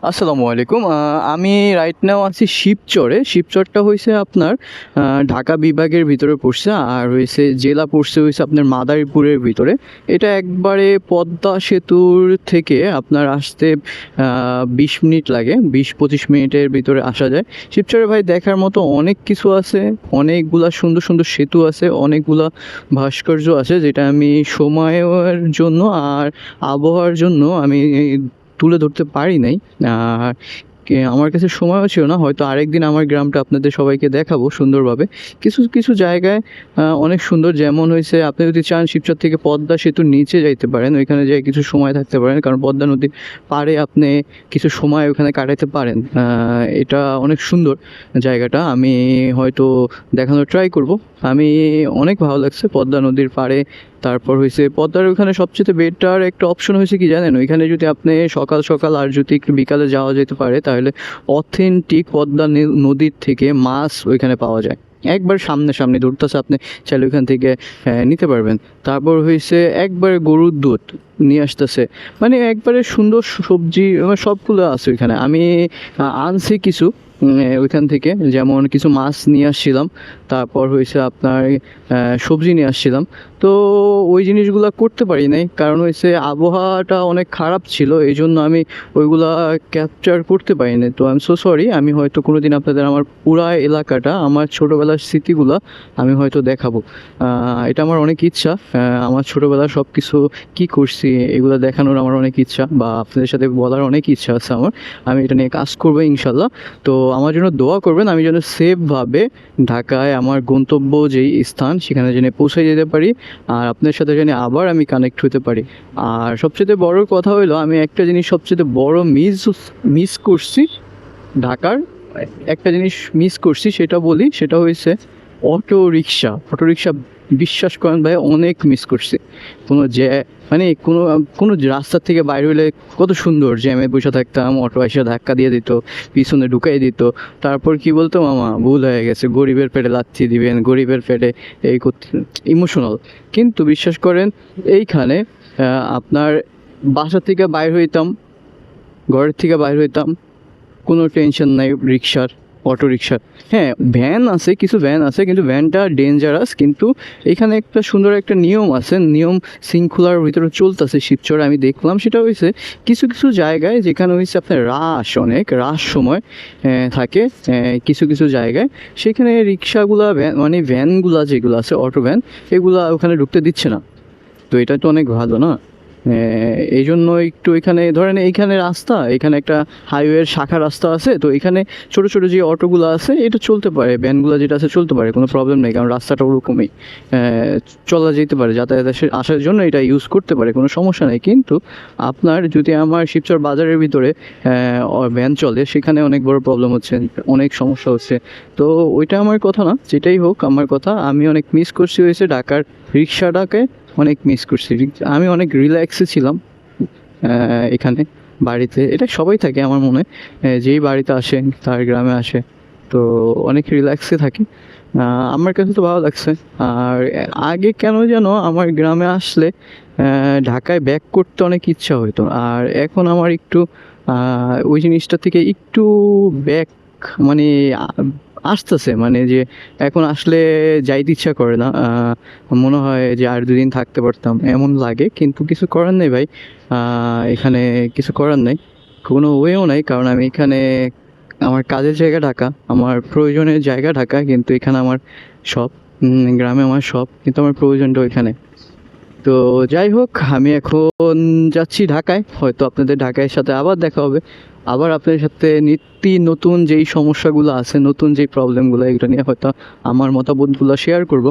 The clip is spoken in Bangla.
আসসালামু আলাইকুম। আমি রাইট নাও আছি শিবচরে। শিবচরটা হইছে আপনার ঢাকা বিভাগের ভিতরে পড়ছে, আর হইছে জেলা পড়ছে হইছে আপনার মাদারীপুরের ভিতরে। এটা একবারে পদ্মা সেতুর থেকে আপনার আসতে ২০ মিনিট লাগে, ২০-২৫ মিনিটের ভিতরে আসা যায়। শিবচরে ভাই দেখার মতো অনেক কিছু আছে, অনেকগুলা সুন্দর সুন্দর সেতু আছে, অনেকগুলা ভাস্কর্য আছে, যেটা আমি সময়ের জন্য আর আবহাওয়ার জন্য আমি তুলে ধরতে পারি নাই। আর আমার কাছে সময়ও ছিল না, হয়তো আরেকদিন আমার গ্রামটা আপনাদের সবাইকে দেখাবো সুন্দরভাবে। কিছু কিছু জায়গায় অনেক সুন্দর, যেমন হয়েছে আপনি যদি চান শিবচর থেকে পদ্মা সেতুর নিচে যাইতে পারেন, ওইখানে যেয়ে কিছু সময় থাকতে পারেন, কারণ পদ্মা নদীর পাড়ে আপনি কিছু সময় ওখানে কাটাতে পারেন। এটা অনেক সুন্দর জায়গাটা, আমি হয়তো দেখানোর ট্রাই করব। আমি অনেক ভালো লাগছে পদ্মা নদীর পাড়ে। তারপর হয়েছে পদ্মার ওখানে সবচেয়ে বেটার একটা অপশন হয়েছে কি জানেন, ওইখানে যদি আপনি সকাল সকাল আর যদি একটু বিকালে যাওয়া যেতে পারে, তাহলে অথেন্টিক পদ্মা নদীর থেকে মাছ ওইখানে পাওয়া যায়। একবার সামনে সামনে দৌড়তেছে, আপনি চাইলে ওইখান থেকে নিতে পারবেন। তারপর হয়েছে একবারে গরুর দুধ নিয়ে আসতেছে, মানে একবারে সুন্দর সবজি সবগুলো আছে ওইখানে। আমি আনছি কিছু ওইখান থেকে, যেমন কিছু মাছ নিয়ে আসছিলাম, তারপর হয়েছে আপনার সবজি নিয়ে আসছিলাম। তো ওই জিনিসগুলো করতে পারি নাই, কারণ হয়েছে আবহাওয়াটা অনেক খারাপ ছিল, এই জন্য আমি ওইগুলা ক্যাপচার করতে পারি নাই। তো আই এম সো সরি। আমি হয়তো কোনো দিন আপনাদের আমার পুরা এলাকাটা, আমার ছোটোবেলার স্মৃতিগুলো আমি হয়তো দেখাবো। এটা আমার অনেক ইচ্ছা, আমার ছোটোবেলার সব কিছু কী করছি এগুলো দেখানোর আমার অনেক ইচ্ছা, বা আপনাদের সাথে বলার অনেক ইচ্ছা আছে আমার। আমি এটা নিয়ে কাজ করবো ইনশাল্লাহ। তো আমার জন্য দোয়া করবেন, আমি যেন সেফভাবে ঢাকায় আমার গন্তব্য যেই স্থান সেখানে যেন পৌঁছে যেতে পারি, আর আপনার সাথে যেন আবার আমি কানেক্ট হতে পারি। আর সবচেয়ে বড় কথা হলো, আমি একটা জিনিস সবচেয়ে বড় মিস করছি ঢাকার, একটা জিনিস মিস করছি, সেটা বলি, সেটা হয়েছে অটো রিক্সা। বিশ্বাস করেন ভাই, অনেক মিস করছি। কোনো মানে কোনো কোনো রাস্তার থেকে বাইরে হলে কত সুন্দর জ্যামে বসে থাকতাম, অটো এসে ধাক্কা দিয়ে দিত, পিছনে ঢুকাই দিত। তারপর কি বলতো, মামা ভুল হয়ে গেছে, গরিবের পেটে লাথি দিবেন, গরিবের পেটে এই করতে, ইমোশনাল। কিন্তু বিশ্বাস করেন, এইখানে আপনার বাসা থেকে বাইর হইতাম, ঘরের থেকে বাইর হইতাম, কোনো টেনশন নাই অটো রিক্সার। হ্যাঁ, ভ্যান আছে, কিছু ভ্যান আছে, কিন্তু ভ্যানটা ডেঞ্জারাস। কিন্তু এখানে একটা সুন্দর একটা নিয়ম আছে, নিয়ম শৃঙ্খলার ভিতরে চলতেছে শিবচরে, আমি দেখলাম। সেটা হয়েছে কিছু কিছু জায়গায় যেখানে হয়েছে আপনার রাশ সময় থাকে, কিছু কিছু জায়গায় সেখানে রিক্সাগুলা মানে ভ্যানগুলা যেগুলো আছে, অটো ভ্যান, এগুলা ওখানে ঢুকতে দিচ্ছে না। তো এটা তো অনেক ভালো না? এই জন্য একটু এখানে ধরেন, এইখানে রাস্তা, এখানে একটা হাইওয়ের শাখা রাস্তা আছে, তো এখানে ছোটো ছোটো যে অটোগুলো আছে এটা চলতে পারে, ভ্যানগুলো যেটা আছে চলতে পারে, কোনো প্রবলেম নেই, কারণ রাস্তাটা ওরকমই চলা যেতে পারে, যাতায়াত আসার জন্য এটা ইউজ করতে পারে, কোনো সমস্যা নেই। কিন্তু আপনার যদি আমার শিবচর বাজারের ভিতরে ভ্যান চলে, সেখানে অনেক বড় প্রবলেম হচ্ছে, অনেক সমস্যা হচ্ছে। তো ওইটা আমার কথা না, যেটাই হোক আমার কথা, আমি অনেক মিস করছি হয়েছে ঢাকার রিক্সাটাকে, অনেক মিস করছি। আমি অনেক রিল্যাক্সে ছিলাম এখানে বাড়িতে। এটা সবাই থাকে আমার মনে হয়, যেই বাড়িতে আসে তার গ্রামে আসে, তো অনেক রিল্যাক্সে থাকি। আমার কাছে তো ভালো লাগছে। আর আগে কেন যেন আমার গ্রামে আসলে ঢাকায় ব্যাক করতে অনেক ইচ্ছা হতো, আর এখন আমার একটু ওই জিনিসটা থেকে একটু ব্যাক, মানে আসতেছে, মানে যে এখন আসলে যাইতে ইচ্ছা করে না, মনে হয় যে আর দুদিন থাকতে পারতাম এমন লাগে। কিন্তু কিছু করার নেই ভাই, এখানে কিছু করার নেই, কোনো ওয়েও নাই, কারণ আমি এখানে, আমার কাজের জায়গা ঢাকা, আমার প্রয়োজনের জায়গা ঢাকা, কিন্তু এখানে আমার সব, গ্রামে আমার সব, কিন্তু আমার প্রয়োজনটা ওইখানে। তো যাই হোক, আমি এখন যাচ্ছি ঢাকায়, হয়তো আপনাদের ঢাকায় সাথে আবার দেখা হবে, আবার আপনাদের সাথে নতুন যেই সমস্যাগুলো আছে, নতুন যেই প্রবলেমগুলো, এগুলো নিয়ে হয়তো আমার মতামতগুলো শেয়ার করব।